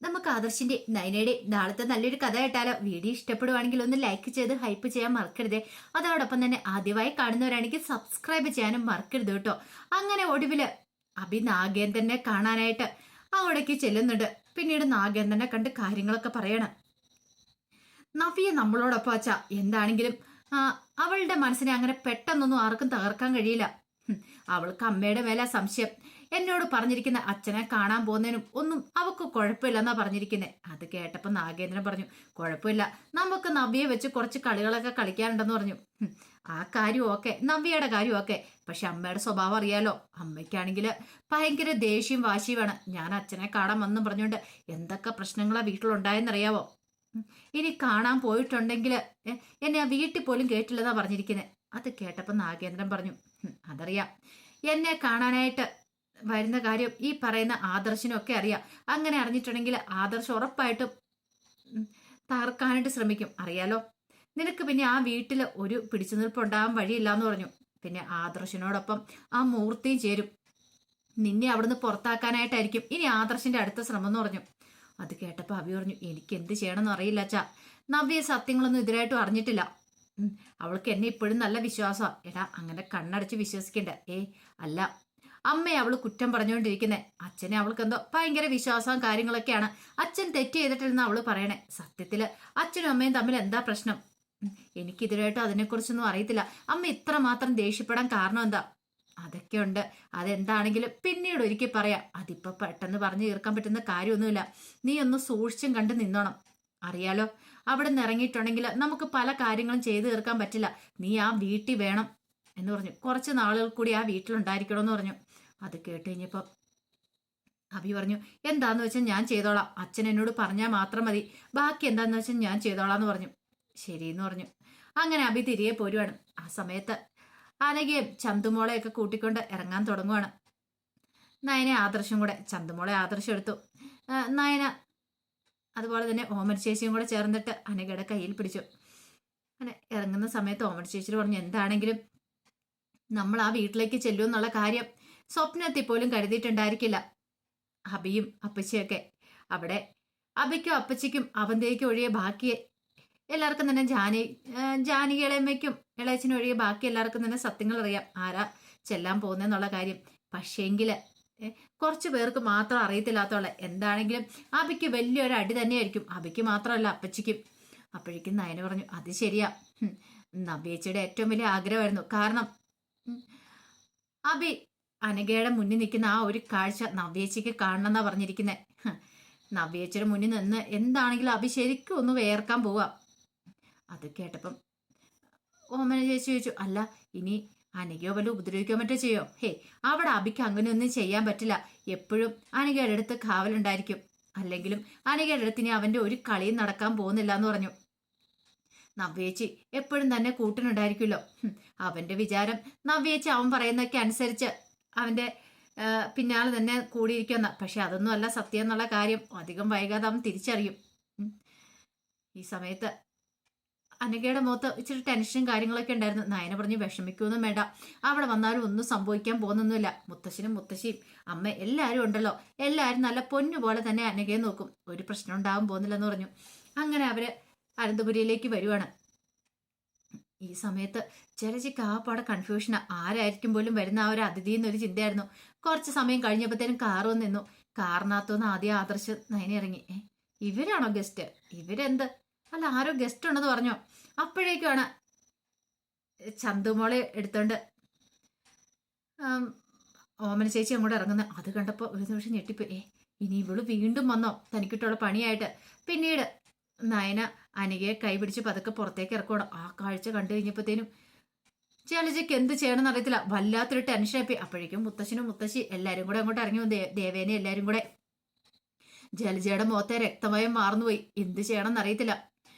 നമുക്ക് ആദർശിന്റെ നയനയുടെ നാളത്തെ നല്ലൊരു കഥ കേട്ടാലോ? വീഡിയോ ഇഷ്ടപ്പെടുവാണെങ്കിൽ ഒന്ന് ലൈക്ക് ചെയ്ത് ഹൈപ്പ് ചെയ്യാൻ മറക്കരുതേ. അതോടൊപ്പം തന്നെ ആദ്യമായി കാണുന്നവരാണെങ്കിൽ സബ്സ്ക്രൈബ് ചെയ്യാനും മറക്കരുത് കേട്ടോ. അങ്ങനെ ഒടുവില് അഭി നാഗേന്ദ്രനെ കാണാനായിട്ട് അവിടേക്ക് ചെല്ലുന്നുണ്ട്. പിന്നീട് നാഗേന്ദ്രനെ കണ്ട് കാര്യങ്ങളൊക്കെ പറയണം. നവ്യ നമ്മളോടൊപ്പം അച്ഛ, എന്താണെങ്കിലും ആ, അവളുടെ മനസ്സിനെ അങ്ങനെ പെട്ടെന്നൊന്നും ആർക്കും തകർക്കാൻ കഴിയില്ല. അവൾക്ക് അമ്മയുടെ മേലെ സംശയം. എന്നോട് പറഞ്ഞിരിക്കുന്ന അച്ഛനെ കാണാൻ പോകുന്നതിനും ഒന്നും അവക്ക് കുഴപ്പമില്ലെന്നാ പറഞ്ഞിരിക്കുന്നത്. അത് കേട്ടപ്പോൾ നാഗേന്ദ്രൻ പറഞ്ഞു, കുഴപ്പമില്ല, നമുക്ക് നവ്യയെ വെച്ച് കുറച്ച് കളികളൊക്കെ കളിക്കാനുണ്ടെന്ന് പറഞ്ഞു. ആ കാര്യം ഓക്കെ, നവ്യയുടെ കാര്യം ഓക്കെ. പക്ഷെ അമ്മയുടെ സ്വഭാവം അറിയാലോ. അമ്മയ്ക്കാണെങ്കിൽ ഭയങ്കര ദേഷ്യം വാശിയുമാണ്. ഞാൻ അച്ഛനെ കാണാൻ വന്നും പറഞ്ഞുകൊണ്ട് എന്തൊക്കെ പ്രശ്നങ്ങളാ വീട്ടിലുണ്ടായെന്നറിയാവോ. ഇനി കാണാൻ പോയിട്ടുണ്ടെങ്കിൽ എന്നെ ആ വീട്ടിൽ പോലും കേട്ടില്ലെന്നാ പറഞ്ഞിരിക്കുന്നത്. അത് കേട്ടപ്പോൾ നാഗേന്ദ്രൻ പറഞ്ഞു, അതറിയാം, എന്നെ കാണാനായിട്ട് വരുന്ന കാര്യം ഈ പറയുന്ന ആദർശിനൊക്കെ അറിയാം. അങ്ങനെ അറിഞ്ഞിട്ടുണ്ടെങ്കിൽ ആദർശ് ഉറപ്പായിട്ടും തകർക്കാനായിട്ട് ശ്രമിക്കും, അറിയാലോ. നിനക്ക് പിന്നെ ആ വീട്ടിൽ ഒരു പിടിച്ചു നിൽപ്പുണ്ടാകാൻ വഴിയില്ല എന്ന് പറഞ്ഞു. പിന്നെ ആദർശിനോടൊപ്പം ആ മൂർത്തിയും ചേരും. നിന്നെ അവിടുന്ന് പുറത്താക്കാനായിട്ടായിരിക്കും ഇനി ആദർശിന്റെ അടുത്ത ശ്രമം എന്ന് പറഞ്ഞു. അത് കേട്ടപ്പോൾ അഭി പറഞ്ഞു, എനിക്ക് എന്ത് ചെയ്യണമെന്ന് അറിയില്ല അച്ഛാ. നവ്യ സത്യങ്ങളൊന്നും ഇതിനായിട്ടും അറിഞ്ഞിട്ടില്ല. അവൾക്ക് എന്നെ ഇപ്പോഴും നല്ല വിശ്വാസമാണ്. എടാ, അങ്ങനെ കണ്ണടച്ച് വിശ്വസിക്കണ്ട. അല്ല, അമ്മയെ അവള് കുറ്റം പറഞ്ഞുകൊണ്ടിരിക്കുന്നേ. അച്ഛനെ അവൾക്ക് എന്തോ ഭയങ്കര വിശ്വാസവും കാര്യങ്ങളൊക്കെയാണ്. അച്ഛൻ തെറ്റ് ചെയ്തിട്ടില്ലെന്ന് അവള് പറയണേ. സത്യത്തില് അച്ഛനും അമ്മയും തമ്മിൽ എന്താ പ്രശ്നം? എനിക്കിതിനായിട്ട് അതിനെക്കുറിച്ചൊന്നും അറിയത്തില്ല. അമ്മ ഇത്രമാത്രം ദേഷ്യപ്പെടാൻ കാരണം എന്താ? അതൊക്കെ ഉണ്ട്. അതെന്താണെങ്കിലും പിന്നീട് ഒരിക്കൽ പറയാം. അതിപ്പോ പെട്ടെന്ന് പറഞ്ഞു തീർക്കാൻ പറ്റുന്ന കാര്യമൊന്നുമില്ല. നീ ഒന്ന് സൂക്ഷിച്ചും കണ്ട് നിന്നോണം. അറിയാലോ, അവിടെ നിന്ന് ഇറങ്ങിയിട്ടുണ്ടെങ്കിൽ നമുക്ക് പല കാര്യങ്ങളും ചെയ്തു തീർക്കാൻ പറ്റില്ല. നീ ആ വീട്ടിൽ വേണം എന്ന് പറഞ്ഞു. കുറച്ച് നാളുകൾ കൂടി ആ വീട്ടിലുണ്ടായിരിക്കണമെന്ന് പറഞ്ഞു. അത് കേട്ട് കഴിഞ്ഞപ്പോൾ അഭി പറഞ്ഞു, എന്താന്ന് വെച്ചാൽ ഞാൻ ചെയ്തോളാം. അച്ഛൻ എന്നോട് പറഞ്ഞാൽ മാത്രം മതി. ബാക്കി എന്താന്ന് വെച്ചാൽ ഞാൻ ചെയ്തോളാം എന്ന് പറഞ്ഞു. ശരിയെന്ന് പറഞ്ഞു. അങ്ങനെ അഭി തിരികെ പോരുവാണ്. ആ സമയത്ത് അനഘയും ചന്തുമോളെയൊക്കെ കൂട്ടിക്കൊണ്ട് ഇറങ്ങാൻ തുടങ്ങുവാണ്. നയനെ ആദർശം കൂടെ. ചന്തുമോളെ ആദർശം എടുത്തു. നയന അതുപോലെ തന്നെ ഓമന ചേച്ചിയും കൂടെ ചേർന്നിട്ട് അനഘയുടെ കയ്യിൽ പിടിച്ചു. അങ്ങനെ ഇറങ്ങുന്ന സമയത്ത് ഓമന ചേച്ചി പറഞ്ഞു, എന്താണെങ്കിലും നമ്മൾ ആ വീട്ടിലേക്ക് ചെല്ലുമെന്നുള്ള കാര്യം സ്വപ്നത്തിൽ പോലും കരുതിയിട്ടുണ്ടായിരിക്കില്ല. അബിയും അപ്പച്ചിയൊക്കെ അവിടെ. അബിക്കും അപ്പച്ചിക്കും അവന്തേക്കും ഒഴികെ ബാക്കി എല്ലാവർക്കും തന്നെ ജാനകി ഇളയമ്മയ്ക്കും ഇളയച്ചനും ഒഴികെ ബാക്കി എല്ലാവർക്കും തന്നെ സത്യങ്ങൾ അറിയാം, ആരാ ചെല്ലാൻ പോകുന്നെന്നുള്ള കാര്യം. പക്ഷേങ്കില് കുറച്ച് പേർക്ക് മാത്രം അറിയത്തില്ലാത്തോളെ. എന്താണെങ്കിലും അബിക്ക് വലിയൊരു അടി തന്നെയായിരിക്കും. അബിക്ക് മാത്രമല്ല, അപ്പച്ചിക്കും. അപ്പോഴേക്കും നയന പറഞ്ഞു, അത് ശരിയാ. നവ്യേച്ചിയുടെ ഏറ്റവും വലിയ ആഗ്രഹമായിരുന്നു. കാരണം അബി അനഘയുടെ മുന്നിൽ നിൽക്കുന്ന ആ ഒരു കാഴ്ച നവ്യേച്ചിക്ക് കാണണം എന്നാ പറഞ്ഞിരിക്കുന്നത്. നവ്യേച്ചിയുടെ മുന്നിൽ നിന്ന് എന്താണെങ്കിലും അബി ശരിക്കും ഒന്ന് വേർക്കാൻ പോവാ. അത് കേട്ടപ്പം ഓമന ചേച്ചി ചോദിച്ചു, അല്ല ഇനി അനഘയോ വല്ല ഉപദ്രവിക്കോ മറ്റോ ചെയ്യോ? അവിടെ അബിക്ക് അങ്ങനെയൊന്നും ചെയ്യാൻ പറ്റില്ല. എപ്പോഴും അനഘയുടെ അടുത്ത് കാവലുണ്ടായിരിക്കും. അല്ലെങ്കിലും അനഘയുടെ അടുത്ത് ഇനി അവന്റെ ഒരു കളിയും നടക്കാൻ പോകുന്നില്ല എന്ന് പറഞ്ഞു. നവ്യേച്ചി എപ്പോഴും തന്നെ കൂട്ടിനുണ്ടായിരിക്കുമല്ലോ. അവന്റെ വിചാരം നവ്യേച്ചി അവൻ പറയുന്നതൊക്കെ അനുസരിച്ച് അവന്റെ പിന്നാലെ തന്നെ കൂടിയിരിക്കുന്ന. പക്ഷെ അതൊന്നും അല്ല സത്യം എന്നുള്ള കാര്യം അധികം വൈകാതെ അവൻ തിരിച്ചറിയും. ഈ സമയത്ത് അനഘയുടെ മുഖത്ത് ഇച്ചിരി ടെൻഷനും കാര്യങ്ങളൊക്കെ ഉണ്ടായിരുന്നു. നയന പറഞ്ഞു, വിഷമിക്കൊന്നും വേണ്ട, അവിടെ വന്നാലും ഒന്നും സംഭവിക്കാൻ പോകുന്നൊന്നുമില്ല. മുത്തശ്ശനും മുത്തശ്ശിയും അമ്മ എല്ലാവരും ഉണ്ടല്ലോ. എല്ലാവരും നല്ല പൊന്നുപോലെ തന്നെ അനഘയെ നോക്കും. ഒരു പ്രശ്നം ഉണ്ടാവാൻ പോകുന്നില്ലെന്ന് പറഞ്ഞു. അങ്ങനെ അവര് അനന്തപുരിയിലേക്ക് വരുവാണ്. ഈ സമയത്ത് ജലജിക്ക് ആപ്പാടെ കൺഫ്യൂഷനാ. ആരായിരിക്കും പോലും വരുന്ന ആ ഒരു അതിഥി എന്നൊരു ചിന്തയായിരുന്നു. കുറച്ച് സമയം കഴിഞ്ഞപ്പോഴത്തേനും കാറ് വന്ന് നിന്നു. കാറിനകത്തുനിന്ന് ആദ്യം ആദർശ് നയന ഇറങ്ങി. ഇവരാണോ ഗസ്റ്റ്? ഇവരെന്ത്? അല്ല, ആരോ ഗസ്റ്റ് ഉണ്ടെന്ന് പറഞ്ഞോ. അപ്പോഴേക്കുമാണ് ചന്തുമോളെ എടുത്തോണ്ട് ഓമന ചേച്ചി അങ്ങോട്ട് ഇറങ്ങുന്നത്. അത് കണ്ടപ്പോൾ ഒരു നിമിഷം ഞെട്ടിപ്പോയി. ഇനി ഇവള് വീണ്ടും വന്നോ തനിക്കിട്ടുള്ള പണിയായിട്ട്? പിന്നീട് നയന അനഘയെ കൈപിടിച്ച് പതുക്കെ പുറത്തേക്ക് ഇറക്കണം. ആ കാഴ്ച കണ്ടു കഴിഞ്ഞപ്പോഴത്തേനും ജലജയ്ക്ക് എന്ത് ചെയ്യണമെന്ന് അറിയത്തില്ല. വല്ലാത്തൊരു ടെൻഷനായിപ്പോയി. അപ്പോഴേക്കും മുത്തശ്ശനും മുത്തശ്ശി എല്ലാവരും കൂടെ അങ്ങോട്ട് ഇറങ്ങി വന്നു. ദേവേനെ എല്ലാവരും കൂടെ. ജലജയുടെ മുഖത്തെ രക്തമയം മാറുന്നുപോയി. എന്ത് ചെയ്യണമെന്ന് അറിയത്തില്ല.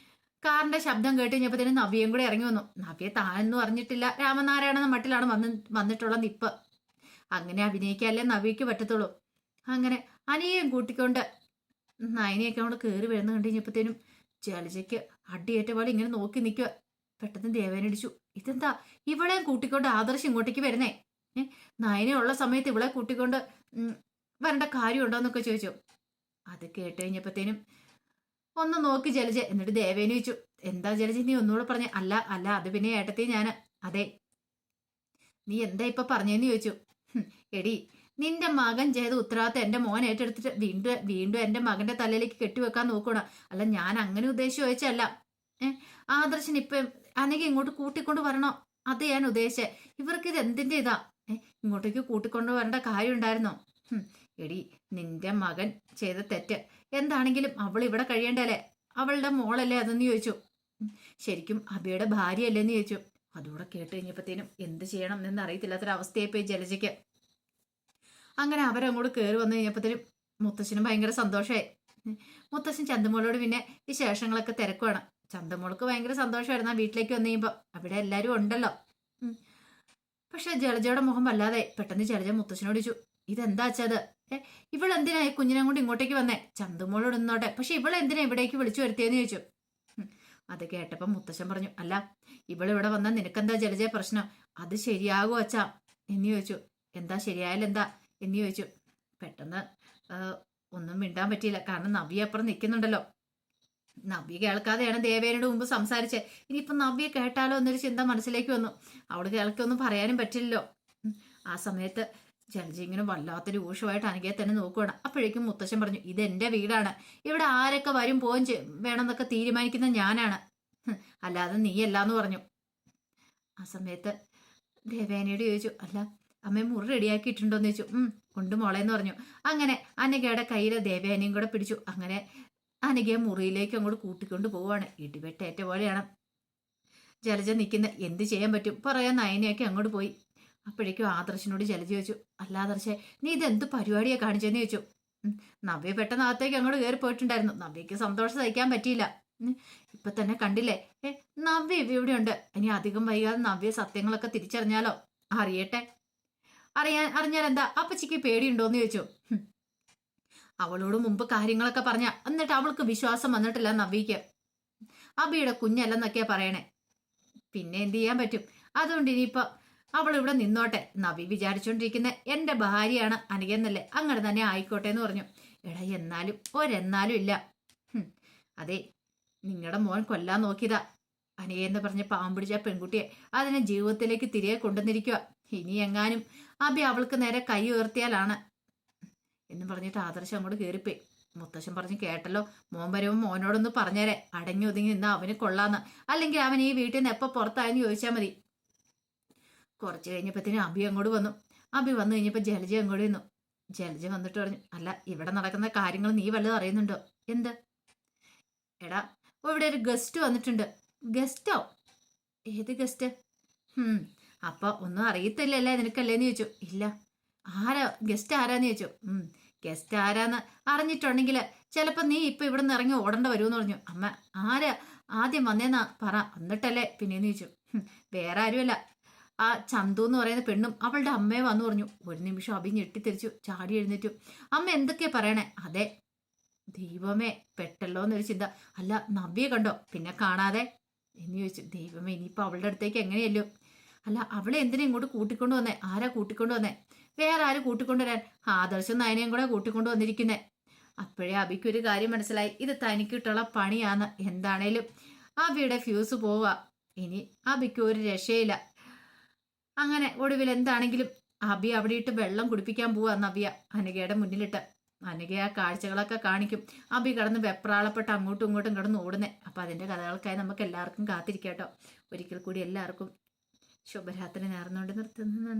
കാറിന്റെ ശബ്ദം കേട്ട് കഴിഞ്ഞപ്പോഴത്തേനും നവ്യയും കൂടെ ഇറങ്ങി വന്നു. നവ്യ താനൊന്നും അറിഞ്ഞിട്ടില്ല. രാമനാരായണ എന്ന മട്ടിലാണ് വന്നിട്ടുള്ള നിപ്പ്. അങ്ങനെ അഭിനയിക്കാല്ലേ നവ്യക്ക് പറ്റത്തുള്ളൂ. അങ്ങനെ അനിയയും കൂട്ടിക്കൊണ്ട് നയനയൊക്കെ അവിടെ കയറി വരുന്ന കണ്ടു കഴിഞ്ഞപ്പോഴത്തേനും ജലജയ്ക്ക് അടിയേറ്റ പോലെ ഇങ്ങനെ നോക്കി നിൽക്കുക. പെട്ടെന്ന് ദേവേനടിച്ചു. ഇതെന്താ ഇവളെയും കൂട്ടിക്കൊണ്ട് ആദർശ് ഇങ്ങോട്ടേക്ക് വരുന്നേ? നയനയുള്ള സമയത്ത് ഇവളെ കൂട്ടിക്കൊണ്ട് വരേണ്ട കാര്യമുണ്ടോന്നൊക്കെ ചോദിച്ചു. അത് കേട്ട് കഴിഞ്ഞപ്പോഴത്തേനും ഒന്ന് നോക്കി ജലജ. എന്നിട്ട് ദേവേനെ ചോദിച്ചു, എന്താ ജലജ നീ ഒന്നുകൂടെ പറഞ്ഞേ? അല്ല അല്ല അത് പിന്നെ ഏട്ടത്തി ഞാന്. അതെ, നീ എന്താ ഇപ്പൊ പറഞ്ഞേന്ന് ചോദിച്ചു. എടി, നിന്റെ മകൻ ചെയ്ത ഉത്തരവാദിത്തം എന്റെ മോൻ ഏറ്റെടുത്തിട്ട് വീണ്ടും വീണ്ടും എന്റെ മകന്റെ തലയിലേക്ക് കെട്ടിവെക്കാൻ നോക്കണം. അല്ല, ഞാൻ അങ്ങനെ ഉദ്ദേശിച്ച് ചോദിച്ചല്ല. ആദർശൻ ഇപ്പം അനഘ ഇങ്ങോട്ട് കൂട്ടിക്കൊണ്ട് വരണോ? അത് ഞാൻ ഉദ്ദേശിച്ചേ. ഇവർക്ക് ഇത് എന്തിന്റെ ഇതാ? ഇങ്ങോട്ടേക്ക് കൂട്ടിക്കൊണ്ട് വരേണ്ട കാര്യം ഉണ്ടായിരുന്നോ? എടി, നിന്റെ മകൻ ചെയ്ത തെറ്റ് എന്താണെങ്കിലും അവൾ ഇവിടെ കഴിയണ്ടല്ലേ? അവളുടെ മോളല്ലേ അതെന്ന് ചോദിച്ചു. ശരിക്കും അബിയുടെ ഭാര്യയല്ലേന്ന് ചോദിച്ചു. അതുകൂടെ കേട്ട് കഴിഞ്ഞപ്പോഴത്തേനും എന്ത് ചെയ്യണം എന്ന് അറിയത്തില്ലാത്തൊരവസ്ഥയായി പോയി ജലജയ്ക്ക്. അങ്ങനെ അവരങ്ങോട്ട് കയറി വന്നു കഴിഞ്ഞപ്പോഴത്തേനും മുത്തശ്ശനും ഭയങ്കര സന്തോഷമായി. മുത്തശ്ശൻ ചന്തമോളോട് പിന്നെ ഈ ശേഷങ്ങളൊക്കെ തിരക്കുവാണ്. ചന്തമോൾക്ക് ഭയങ്കര സന്തോഷമായിരുന്നു ആ വീട്ടിലേക്ക് വന്നു കഴിയുമ്പോൾ. അവിടെ എല്ലാവരും ഉണ്ടല്ലോ. പക്ഷെ ജലജയുടെ മുഖം വല്ലാതെ. പെട്ടെന്ന് ജലജ മുത്തശ്ശനോട് ചോദിച്ചു, ഇതെന്താ വെച്ചത്? ഇവളെന്തിനാ ഈ കുഞ്ഞിനെ കൊണ്ട് ഇങ്ങോട്ടേക്ക് വന്നേ? ചന്തമോളോട് നിന്നോട്ടെ, പക്ഷെ ഇവളെന്തിനാ ഇവിടേക്ക് വിളിച്ചു വരുത്തിയെന്ന് ചോദിച്ചു. അത് കേട്ടപ്പോ മുത്തശ്ശൻ പറഞ്ഞു, അല്ല ഇവളിവിടെ വന്നാൽ നിനക്കെന്താ ജലജ പ്രശ്നം? അത് ശരിയാകുമോ അച്ഛാ എന്ന് ചോദിച്ചു. എന്താ ശരിയായാലെന്താ എന്ന് ചോദിച്ചു. പെട്ടെന്ന് ഒന്നും മിണ്ടാൻ പറ്റിയില്ല. കാരണം നവ്യ അപ്പുറം നിൽക്കുന്നുണ്ടല്ലോ. നവ്യ കേൾക്കാതെയാണ് ദേവേനോട് മുമ്പ് സംസാരിച്ചത്. ഇനിയിപ്പം നവ്യ കേട്ടാലോ എന്നൊരു ചിന്ത മനസ്സിലേക്ക് വന്നു. അവള് കേൾക്കൊന്നും പറയാനും പറ്റില്ലല്ലോ. ആ സമയത്ത് ജലജ ഇങ്ങനെ വല്ലാത്ത രൂക്ഷമായിട്ട് അനഘയെ തന്നെ നോക്കുവാണ്. അപ്പോഴേക്കും മുത്തശ്ശൻ പറഞ്ഞു, ഇതെന്റെ വീടാണ്. ഇവിടെ ആരൊക്കെ വരും പോവും വേണമെന്നൊക്കെ തീരുമാനിക്കുന്ന ഞാനാണ്, അല്ലാതെ നീയല്ലാന്ന് പറഞ്ഞു. ആ സമയത്ത് ദേവേനയോട് ചോദിച്ചു, അല്ല അമ്മ മുറി റെഡിയാക്കിയിട്ടുണ്ടോന്ന് ചോദിച്ചു. കൊണ്ട് മോളേന്ന് പറഞ്ഞു. അങ്ങനെ അനഘയുടെ കയ്യിൽ ദേവേനയും കൂടെ പിടിച്ചു. അങ്ങനെ അനഘയെ മുറിയിലേക്ക് അങ്ങോട്ട് കൂട്ടിക്കൊണ്ട് പോവുകയാണ്. ഇടിവെട്ടേറ്റ പോലെയാണ് ജലജ നിൽക്കുന്നത്. എന്ത് ചെയ്യാൻ പറ്റും? പറയാൻ നയനയൊക്കെ അങ്ങോട്ട് പോയി. അപ്പോഴേക്കും ആദർശനോട് ജലജ ചോദിച്ചു, അല്ല ആദർശേ, നീ ഇതെന്ത് പരിപാടിയാ കാണിച്ചെന്ന് ചോദിച്ചു. നവ്യ പെട്ടെന്ന് അകത്തേക്ക് അങ്ങോട്ട് കയറി പോയിട്ടുണ്ടായിരുന്നു. നവ്യക്ക് സന്തോഷം സഹിക്കാൻ പറ്റിയില്ല. ഇപ്പൊ തന്നെ കണ്ടില്ലേ, നവ്യ ഇവിടെ ഉണ്ട്. ഇനി അധികം വൈകാതെ നവ്യ സത്യങ്ങളൊക്കെ തിരിച്ചറിഞ്ഞാലോ? അറിയട്ടെ. അറിഞ്ഞാൽ എന്താ? അപ്പച്ചിക്ക് പേടിയുണ്ടോന്ന് ചോദിച്ചു. അവളോട് മുമ്പ് കാര്യങ്ങളൊക്കെ പറഞ്ഞ, എന്നിട്ട് അവൾക്ക് വിശ്വാസം വന്നിട്ടില്ല നവ്യക്ക്. അബിയുടെ കുഞ്ഞല്ലെന്നൊക്കെയാ പറയണേ. പിന്നെ എന്ത് ചെയ്യാൻ പറ്റും? അതുകൊണ്ട് ഇനിയിപ്പോ അവൾ ഇവിടെ നിന്നോട്ടെ. നവി വിചാരിച്ചോണ്ടിരിക്കുന്ന എന്റെ ഭാര്യയാണ് അനഘയെന്നല്ലേ, അങ്ങനെ തന്നെ ആയിക്കോട്ടെ എന്ന് പറഞ്ഞു. എടാ, എന്നാലും ഒരെന്നാലും ഇല്ല. അതെ, നിങ്ങളുടെ മോൻ കൊല്ലാൻ നോക്കിയതാ അനഘയെന്ന് പറഞ്ഞ് പാമ്പിടിച്ച പെൺകുട്ടിയെ അതിനെ ജീവിതത്തിലേക്ക് തിരികെ കൊണ്ടുവന്നിരിക്കുക. ഇനി എങ്ങാനും അബി അവൾക്ക് നേരെ കൈ ഉയർത്തിയാലാണ് എന്ന് പറഞ്ഞിട്ട് ആദർശം അങ്ങോട്ട് കയറിപ്പോയി. മുത്തശ്ശൻ പറഞ്ഞു, കേട്ടല്ലോ, മോൻ വരുമ്പോൾ മോനോടൊന്ന് പറഞ്ഞേരെ അടങ്ങി ഒതുങ്ങി നിന്നാ അവന് കൊള്ളാന്ന്. അല്ലെങ്കിൽ അവൻ ഈ വീട്ടിൽ നിന്ന് എപ്പോൾ പുറത്തായെന്ന് ചോദിച്ചാൽ മതി. കുറച്ച് കഴിഞ്ഞപ്പോഴത്തേനും അബി അങ്ങോട്ട് വന്നു. അബി വന്നു കഴിഞ്ഞപ്പോൾ ജലജ അങ്ങോട്ട് വന്നു. ജലജ വന്നിട്ട് പറഞ്ഞു, അല്ല ഇവിടെ നടക്കുന്ന കാര്യങ്ങൾ നീ വല്ലതും അറിയുന്നുണ്ടോ? എന്ത്? എടാ, ഇവിടെ ഒരു ഗസ്റ്റ് വന്നിട്ടുണ്ട്. ഗസ്റ്റോ? ഏത് ഗസ്റ്റ്? അപ്പൊ ഒന്നും അറിയത്തില്ലല്ലേ നിനക്കല്ലേന്ന് ചോദിച്ചു. ഇല്ല. ആരാ ഗസ്റ്റ്? ആരാന്ന് ചോദിച്ചു. ഗസ്റ്റ് ആരാന്ന് അറിഞ്ഞിട്ടുണ്ടെങ്കിൽ ചിലപ്പോ നീ ഇപ്പൊ ഇവിടെ നിന്ന് ഇറങ്ങി ഓടേണ്ട വരുമെന്ന് പറഞ്ഞു. അമ്മ, ആരാ ആദ്യം വന്നേന്നാ പറ, എന്നിട്ടല്ലേ പിന്നെന്ന് ചോദിച്ചു. വേറെ ആരുമല്ല, ആ ചന്തു എന്ന് പറയുന്ന പെണ്ണും അവളുടെ അമ്മയെ വന്നു പറഞ്ഞു. ഒരു നിമിഷം അഭി ഞെട്ടിത്തിരിച്ചു, ചാടി എഴുന്നേറ്റു. അമ്മ എന്തൊക്കെയാ പറയണേ? അതെ. ദൈവമേ, പെട്ടല്ലോ എന്നൊരു ചിന്ത. അല്ല, നവ്യെ കണ്ടോ? പിന്നെ കാണാതെ എന്ന് ചോദിച്ചു. ദൈവമേ, ഇനിയിപ്പോ അവളുടെ അടുത്തേക്ക് എങ്ങനെയല്ലോ? അല്ല, അവളെ എന്തിനാ ഇങ്ങോട്ട് കൂട്ടിക്കൊണ്ടു വന്നേ? ആരാ കൂട്ടിക്കൊണ്ടു വന്നേ? വേറെ ആര് കൂട്ടിക്കൊണ്ടുവരാൻ? ആദർശം നയനയും കൂടെ കൂട്ടിക്കൊണ്ടു വന്നിരിക്കുന്നേ. അപ്പോഴേ അബിക്കൊരു കാര്യം മനസ്സിലായി, ഇത് തനിക്കിട്ടുള്ള പണിയാന്ന്. എന്താണേലും അബിയുടെ ഫ്യൂസ് പോവുക. ഇനി അബിക്ക് ഒരു രക്ഷയില്ല. അങ്ങനെ ഒടുവിൽ എന്താണെങ്കിലും അബി അവിടെ ഇട്ട് വെള്ളം കുടിപ്പിക്കാൻ പോവാ നവ്യ അനഘയുടെ മുന്നിലിട്ട്. അനഘ ആ കാഴ്ചകളൊക്കെ കാണിക്കും. അബി കടന്ന് വെപ്രാളപ്പെട്ട് അങ്ങോട്ടും ഇങ്ങോട്ടും കിടന്ന് ഓടുന്നേ. അപ്പൊ അതിന്റെ കഥകൾക്കായി നമുക്ക് എല്ലാവർക്കും കാത്തിരിക്കാട്ടോ. ഒരിക്കൽ കൂടി എല്ലാവർക്കും ശുഭരാത്രി നേർന്നുകൊണ്ട് നിർത്തുന്നു.